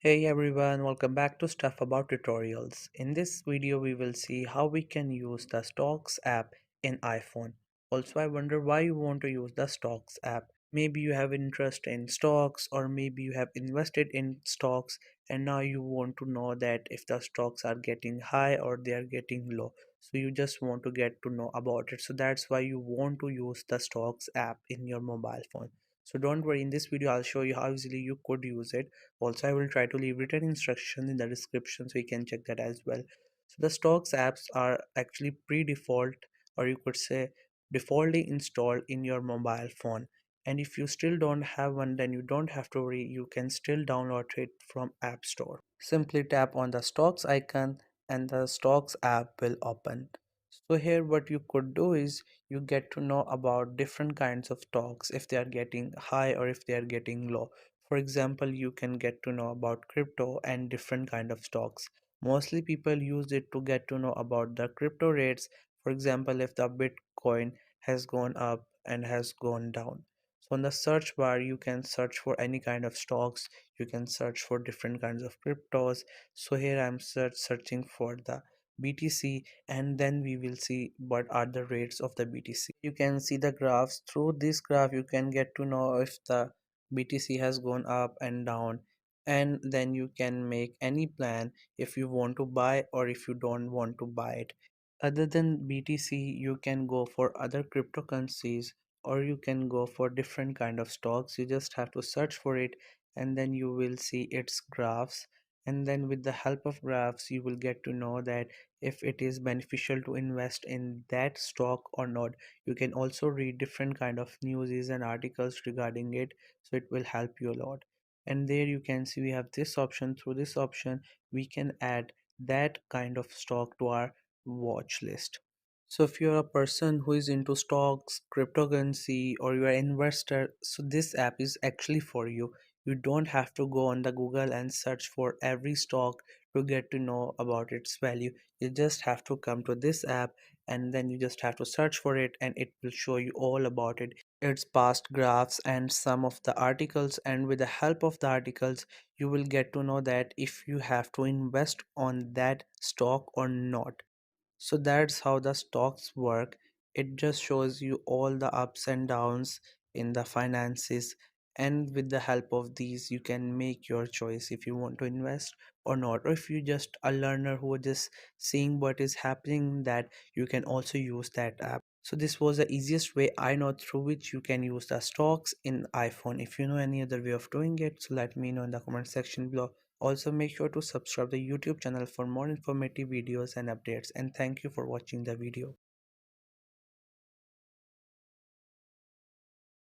Hey everyone, welcome back to Stuff About Tutorials. In this video, we will see how we can use the Stocks app in iPhone. Also, I wonder why you want to use the Stocks app. Maybe you have interest in stocks, or maybe you have invested in stocks and now you want to know that if the stocks are getting high or they are getting low. So you just want to get to know about it. So that's why you want to use the Stocks app in your mobile phone. So don't worry, in this video I'll show you how easily you could use it. Also, I will try to leave written instructions in the description so you can check that as well. So the stocks apps are actually pre-default, or you could say defaultly installed in your mobile phone. And if you still don't have one, then you don't have to worry, you can still download it from App Store. Simply tap on the stocks icon and the stocks app will open. So here what you could do is you get to know about different kinds of stocks, if they are getting high or if they are getting low. For example, you can get to know about crypto and different kind of stocks. Mostly people use it to get to know about the crypto rates. For example, if the Bitcoin has gone up and has gone down. So on the search bar, you can search for any kind of stocks. You can search for different kinds of cryptos. So here I'm searching for the BTC, and then we will see what are the rates of the BTC. You can see the graphs. Through this graph, you can get to know if the BTC has gone up and down, and then you can make any plan if you want to buy or if you don't want to buy it. Other than BTC, you can go for other cryptocurrencies, or you can go for different kind of stocks. You just have to search for it, and then you will see its graphs. And then with the help of graphs, you will get to know that if it is beneficial to invest in that stock or not. You can also read different kind of news and articles regarding it, so it will help you a lot. And there you can see we have this option. Through this option, we can add that kind of stock to our watch list. So if you're a person who is into stocks, cryptocurrency, or you're an investor, so this app is actually for you. You don't have to go on the Google and search for every stock to get to know about its value. You just have to come to this app, and then you just have to search for it, and it will show you all about it, its past graphs and some of the articles. And with the help of the articles, you will get to know that if you have to invest on that stock or not. So that's how the stocks work. It just shows you all the ups and downs in the finances, and with the help of these you can make your choice if you want to invest or not. Or if you just a learner who are just seeing what is happening, that you can also use that app. So this was the easiest way I know through which you can use the stocks in iPhone. If you know any other way of doing it, so let me know in the comment section below. Also, make sure to subscribe the YouTube channel for more informative videos and updates, and thank you for watching the video.